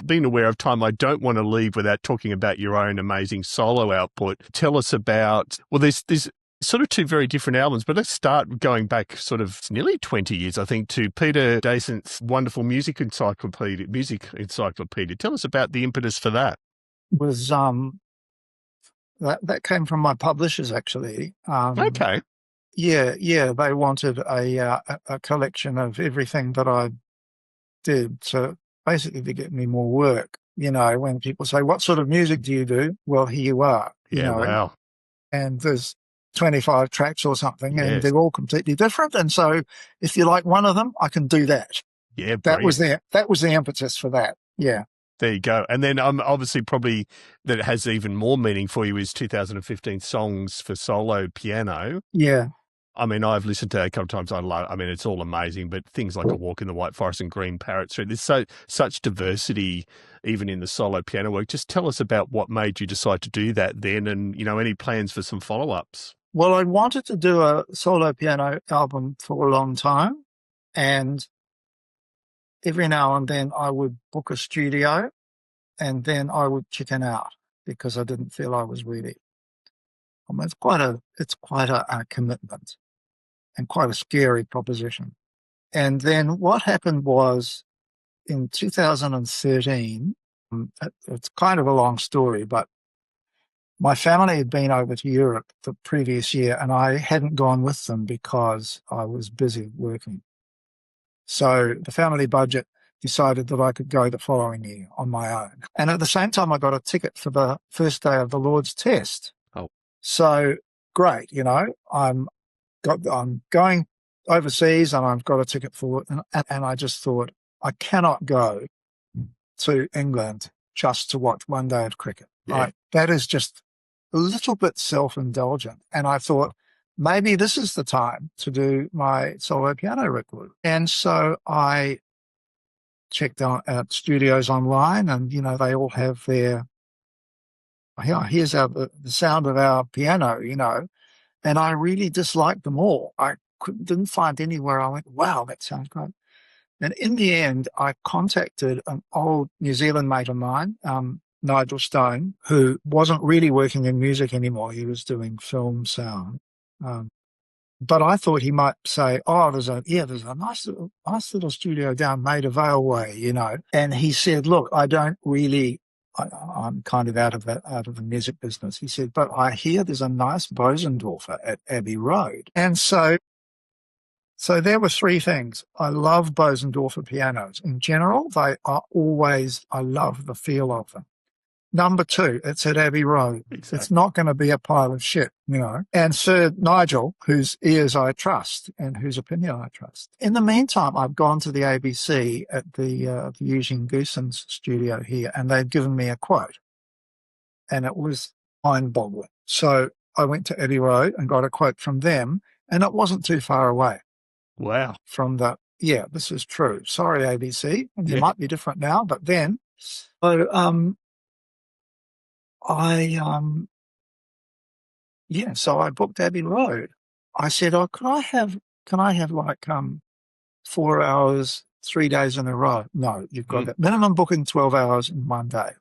being aware of time, I don't want to leave without talking about your own amazing solo output. Tell us about, there's sort of 2 very different albums, but let's start going back sort of nearly 20 years, I think, to Peter Dasent's wonderful music encyclopedia. Tell us about the impetus for that. Was that came from my publishers, actually. Okay. Yeah. They wanted a collection of everything that I did to get me more work. When people say, what sort of music do you do? Well, here you are. Wow. And there's 25 tracks or something, and they're all completely different. And so if you like one of them, I can do that. Yeah, that was the impetus for that. Yeah. There you go. And then obviously probably that has even more meaning for you is 2015 Songs for Solo Piano. Yeah. I mean, I've listened to it a couple of times. It's all amazing, but things like A Walk in the White Forest and Green Parrot Street, there's such diversity even in the solo piano work. Just tell us about what made you decide to do that then, and, any plans for some follow-ups. Well, I wanted to do a solo piano album for a long time, and every now and then I would book a studio, and then I would chicken out because I didn't feel I was ready. It's quite a commitment and quite a scary proposition. And then what happened was in 2013, it's kind of a long story, but my family had been over to Europe the previous year, and I hadn't gone with them because I was busy working. So the family budget decided that I could go the following year on my own. And at the same time, I got a ticket for the first day of the Lord's Test. Oh. So great, I'm going overseas and I've got a ticket for it. And I just thought, I cannot go to England just to watch one day of cricket. Yeah. That is just a little bit self-indulgent. And I thought, maybe this is the time to do my solo piano record. And so I checked out studios online, and, they all have their, here's the sound of our piano, and I really disliked them all. I didn't find anywhere I went, wow, that sounds great. And in the end, I contacted an old New Zealand mate of mine, Nigel Stone, who wasn't really working in music anymore. He was doing film sound. But I thought he might say, "Oh, there's a nice little studio down Maida Vale way, you know." And he said, "Look, I'm kind of out of the music business." He said, "But I hear there's a nice Bosendorfer at Abbey Road." And so there were three things. I love Bosendorfer pianos. In general, I love the feel of them. Number two, it's at Abbey Road. Exactly. It's not going to be a pile of shit, you know. And Sir Nigel, whose ears I trust and whose opinion I trust. In the meantime, I've gone to the ABC at the Eugene Goossen's studio here, and they've given me a quote. And it was mind-boggling. So I went to Abbey Road and got a quote from them, and it wasn't too far away. Wow. From this is true. Sorry, ABC. You might be different now, but then. So, so I booked Abbey Road. I said, "Oh, can I have like 4 hours, 3 days in a row?" "No, you've got that minimum booking 12 hours in one day."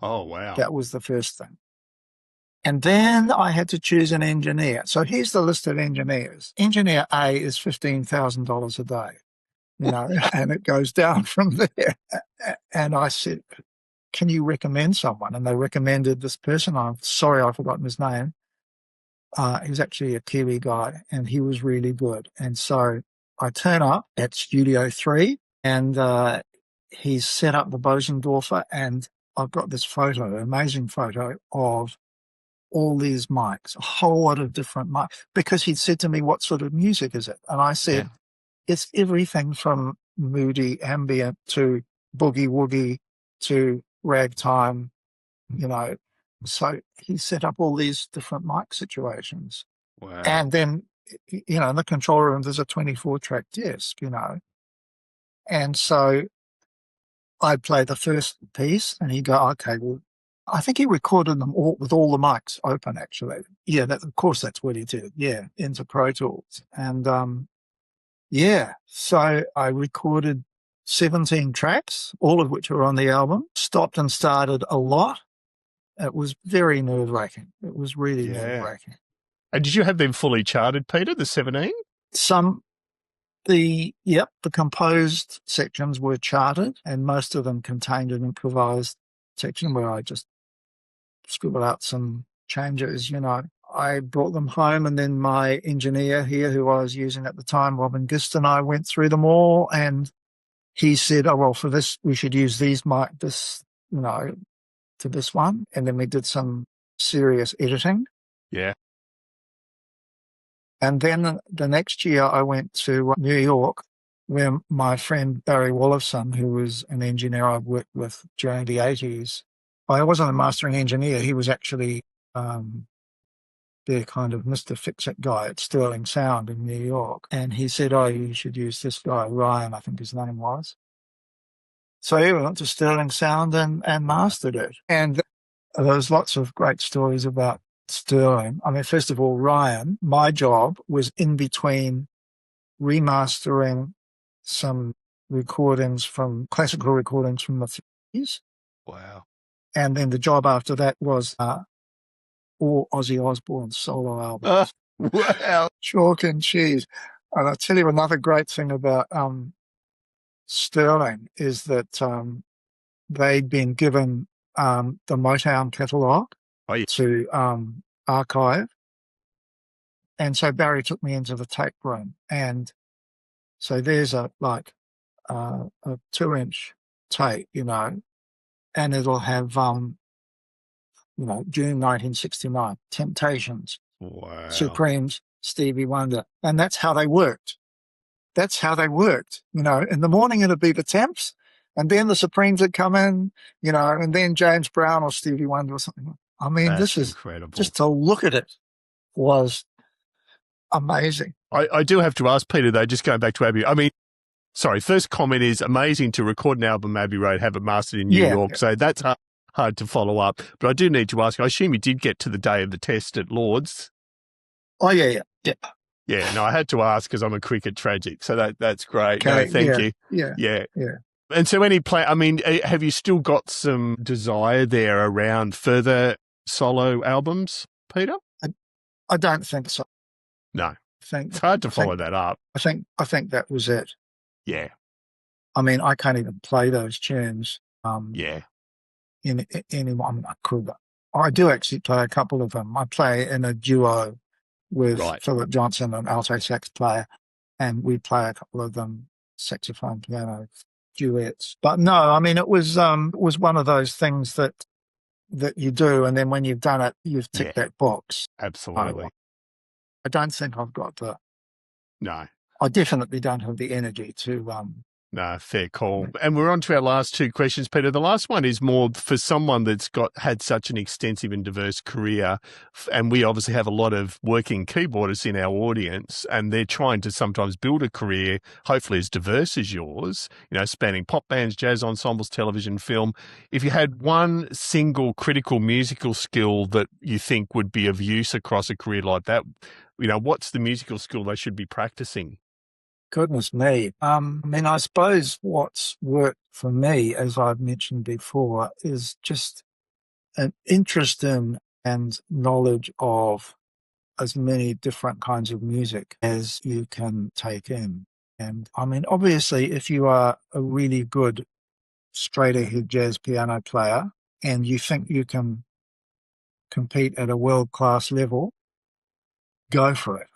Oh, wow. That was the first thing. And then I had to choose an engineer. So here's the list of engineers. Engineer A is $15,000 a day, you know, and it goes down from there. And I said, "Can you recommend someone?" And they recommended this person. I'm sorry, I've forgotten his name. He was actually a Kiwi guy, and he was really good. And so I turn up at Studio 3, and he's set up the Bosendorfer, and I've got this amazing photo of all these mics, a whole lot of different mics, because he'd said to me, "What sort of music is it?" And I said, "It's everything from moody ambient to boogie woogie to ragtime, you know." So he set up all these different mic situations. Wow. And then, you know, in the control room, there's a 24-track disc, you know. And so I'd play the first piece, and he'd go, "Okay, well," I think he recorded them all with all the mics open, actually. Yeah, of course, that's what he did. Yeah, into Pro Tools. And, so I recorded 17 tracks, all of which are on the album. Stopped and started a lot. It was very nerve-wracking. It was really nerve-wracking. And did you have them fully charted, Peter, the 17? The composed sections were charted, and most of them contained an improvised section where I just scribbled out some changes, you know. I brought them home, and then my engineer here, who I was using at the time, Robin Gist, and I went through them all, and he said, "Oh, well, for this, we should use these you know, to this one." And then we did some serious editing. Yeah. And then the next year I went to New York, where my friend Barry Wolofson, who was an engineer I worked with during the 80s, I wasn't a mastering engineer. He was actually their kind of Mr. Fix-It guy at Sterling Sound in New York. And he said, "Oh, you should use this guy, Ryan," I think his name was. So he went to Sterling Sound and mastered it. And there's lots of great stories about Sterling. I mean, first of all, Ryan, my job was in between remastering some classical recordings from the 50s. Wow. And then the job after that was all Ozzy Osbourne solo albums. Wow. Chalk and cheese. And I'll tell you another great thing about Sterling is that they'd been given the Motown catalogue to archive. And so Barry took me into the tape room. And so there's a 2-inch tape, you know, and it'll have, you know, June 1969, Temptations, wow, Supremes, Stevie Wonder. And that's how they worked. You know, in the morning it'd be the Temps, and then the Supremes would come in, you know, and then James Brown or Stevie Wonder or something. I mean, that's this is incredible. Just to look at it was amazing. I do have to ask, Peter, though, just going back to Abbey. I mean, sorry, first comment is amazing to record an album, Abbey Road, have it mastered in New York. So that's hard to follow up. But I do need to ask, I assume you did get to the day of the test at Lord's. Oh, yeah. Yeah, no, I had to ask because I'm a cricket tragic. So that's great. Okay, no, thank you. Yeah. And so any play, I mean, have you still got some desire there around further solo albums, Peter? I don't think so. No. It's hard to follow that up. I think that was it. Yeah. I mean, I can't even play those tunes. Yeah. In anyone I could. I do actually play a couple of them. I play in a duo with Philip Johnson, an alto sax player, and we play a couple of them, saxophone, piano duets. But no, I mean, it was one of those things that you do, and then when you've done it, you've ticked that box. Absolutely. I don't think I've got the. No. I definitely don't have the energy to. No, fair call. And we're on to our last two questions, Peter. The last one is more for someone that's had such an extensive and diverse career. And we obviously have a lot of working keyboardists in our audience, and they're trying to sometimes build a career, hopefully as diverse as yours, spanning pop bands, jazz ensembles, television, film. If you had one single critical musical skill that you think would be of use across a career like that, what's the musical skill they should be practicing? Goodness me. I mean, I suppose what's worked for me, as I've mentioned before, is just an interest in and knowledge of as many different kinds of music as you can take in. And I mean, obviously, if you are a really good straight ahead jazz piano player and you think you can compete at a world-class level, go for it.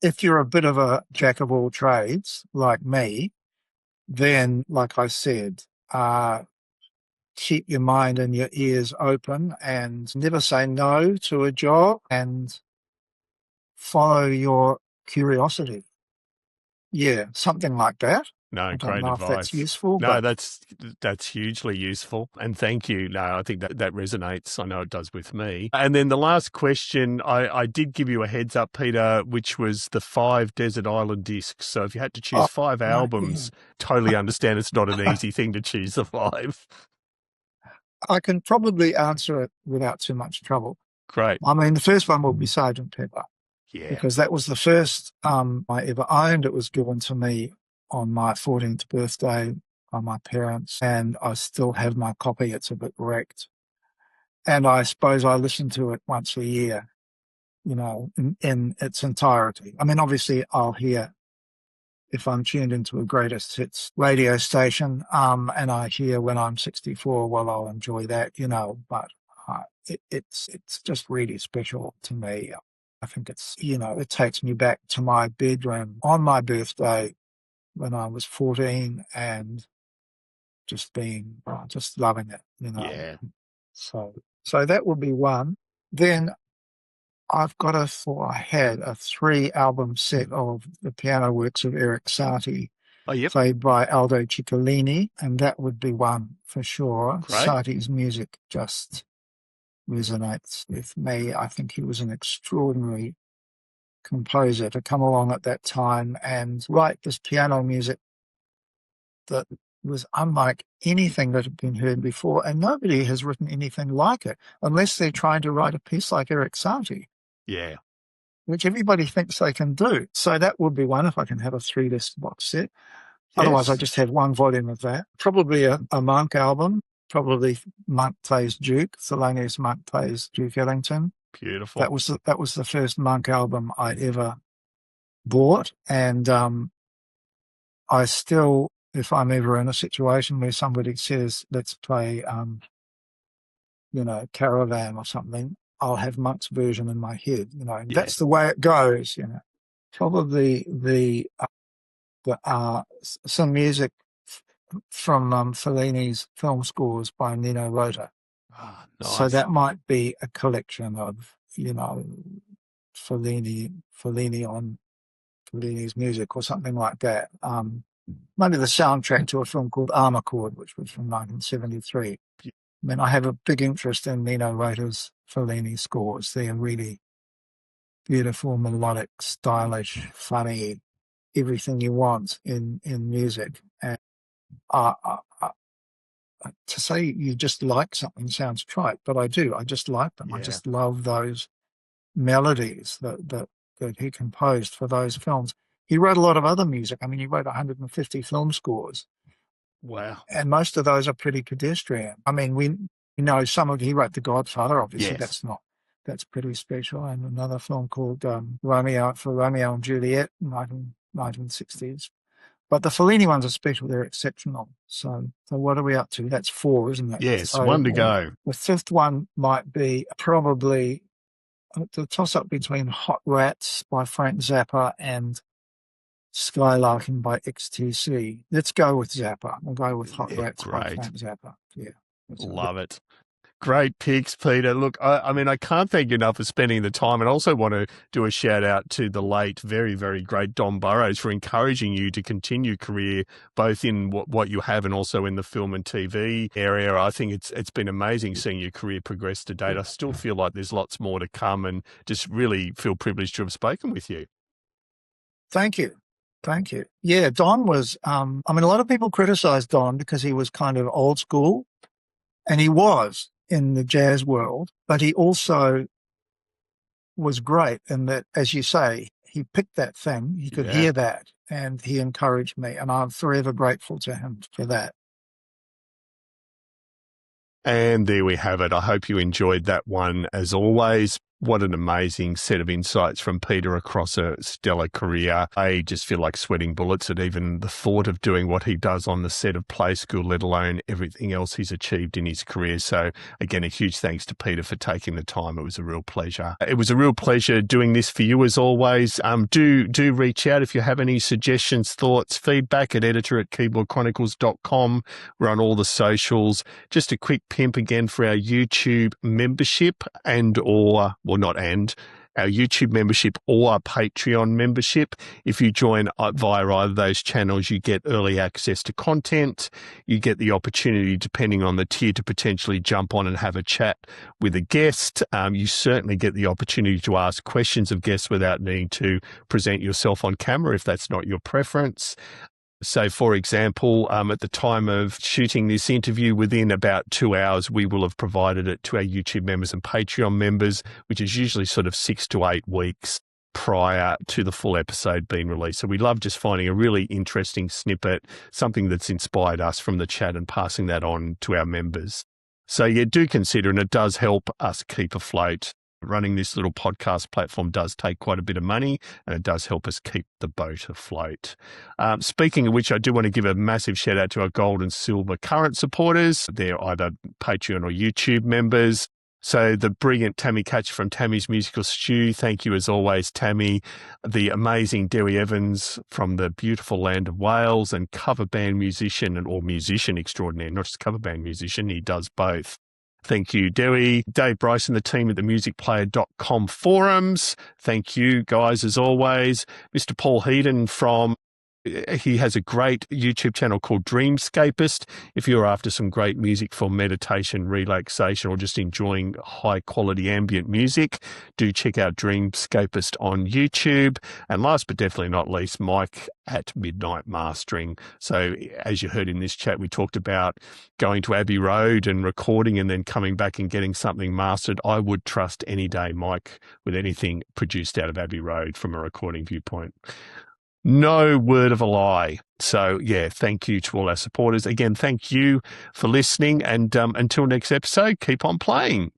If you're a bit of a jack of all trades like me, then, like I said, keep your mind and your ears open and never say no to a job and follow your curiosity. Yeah, something like that. No, I great don't know advice. if that's useful. No, that's hugely useful. And thank you. No, I think that resonates. I know it does with me. And then the last question, I did give you a heads up, Peter, which was the 5 Desert Island discs. So if you had to choose 5 albums, totally understand it's not an easy thing to choose the 5. I can probably answer it without too much trouble. Great. I mean, the first one will be Sgt. Pepper. Yeah. Because that was the first I ever owned. It was given to me on my 14th birthday by my parents, and I still have my copy. It's a bit wrecked. And I suppose I listen to it once a year, in its entirety. I mean, obviously I'll hear, if I'm tuned into a greatest hits radio station, and I hear When I'm 64, well, I'll enjoy that, but it's just really special to me. I think it's, it takes me back to my bedroom on my birthday when I was 14 and just loving it, Yeah. So that would be one. Then I had a 3-album set of the piano works of Eric Satie, played by Aldo Ciccolini, and that would be one for sure. Great. Satie's music just resonates with me. I think he was an extraordinary composer to come along at that time and write this piano music that was unlike anything that had been heard before, and nobody has written anything like it unless they're trying to write a piece like Eric Satie. Yeah. Which everybody thinks they can do. So that would be one if I can have a 3-disc box set. Yes. Otherwise, I just have one volume of that. Probably a Monk album. Probably Monk plays Duke. Thelonious Monk plays Duke Ellington. Beautiful. That was the first Monk album I ever bought, and I still, if I'm ever in a situation where somebody says, let's play, Caravan or something, I'll have Monk's version in my head. That's the way it goes. Probably some music from Fellini's film scores by Nino Rota. Oh, nice. So that might be a collection of, Fellini on Fellini's music or something like that. Maybe the soundtrack to a film called Armourcord, which was from 1973. I mean, I have a big interest in Nino Rota's Fellini scores. They're really beautiful, melodic, stylish, funny, everything you want in music. And to say you just like something sounds trite, but I do. I just like them. Yeah. I just love those melodies that he composed for those films. He wrote a lot of other music. I mean, he wrote 150 film scores, Wow. And most of those are pretty pedestrian. I mean, we know he wrote The Godfather, obviously. Yes. That's pretty special. And another film called Romeo and Juliet, 1960s. But the Fellini ones are special. They're exceptional. So what are we up to? That's 4, isn't it? Yes, So 1 to go. The 5th one might be probably the toss-up between Hot Rats by Frank Zappa and Skylarking by XTC. Let's go with Zappa. We'll go with Hot Rats by Frank Zappa. Yeah. Love it. Great picks, Peter. Look, I mean, I can't thank you enough for spending the time, and also want to do a shout out to the late, very, very great Don Burrows for encouraging you to continue career both in what you have and also in the film and TV area. I think it's been amazing seeing your career progress to date. I still feel like there's lots more to come, and just really feel privileged to have spoken with you. Thank you. Yeah, Don was, a lot of people criticize Don because he was kind of old school, and he was in the jazz world, but he also was great in that, as you say, he picked that thing, he could hear that, and he encouraged me, and I'm forever grateful to him for that. And there we have it. I hope you enjoyed that one as always. What an amazing set of insights from Peter across a stellar career. I just feel like sweating bullets at even the thought of doing what he does on the set of Play School, let alone everything else he's achieved in his career. So again, a huge thanks to Peter for taking the time. It was a real pleasure. It was a real pleasure doing this for you as always. Do reach out if you have any suggestions, thoughts, feedback at editor@keyboardchronicles.com. We're on all the socials. Just a quick pimp again for our YouTube membership our YouTube membership or our Patreon membership. If you join via either of those channels, you get early access to content. You get the opportunity, depending on the tier, to potentially jump on and have a chat with a guest. You certainly get the opportunity to ask questions of guests without needing to present yourself on camera if that's not your preference. So, for example, at the time of shooting this interview, within about 2 hours, we will have provided it to our YouTube members and Patreon members, which is usually sort of 6 to 8 weeks prior to the full episode being released. So we love just finding a really interesting snippet, something that's inspired us from the chat, and passing that on to our members. So yeah, do consider, and it does help us keep afloat. Running this little podcast platform does take quite a bit of money, and it does help us keep the boat afloat. Speaking of which, I do want to give a massive shout out to our gold and silver current supporters. They're either Patreon or YouTube members. So the brilliant Tammy Catcher from Tammy's Musical Stew. Thank you as always, Tammy. The amazing Dewi Evans from the beautiful land of Wales, and cover band musician or musician extraordinaire, not just cover band musician. He does both. Thank you, Dewi. Dave Bryce and the team at the musicplayer.com forums. Thank you, guys, as always. Mr. Paul Heaton he has a great YouTube channel called Dreamscapist. If you're after some great music for meditation, relaxation, or just enjoying high quality ambient music, do check out Dreamscapist on YouTube. And last but definitely not least, Mike at Midnight Mastering. So as you heard in this chat, we talked about going to Abbey Road and recording and then coming back and getting something mastered. I would trust any day Mike with anything produced out of Abbey Road from a recording viewpoint. No word of a lie. So, yeah, thank you to all our supporters. Again, thank you for listening. And until next episode, keep on playing.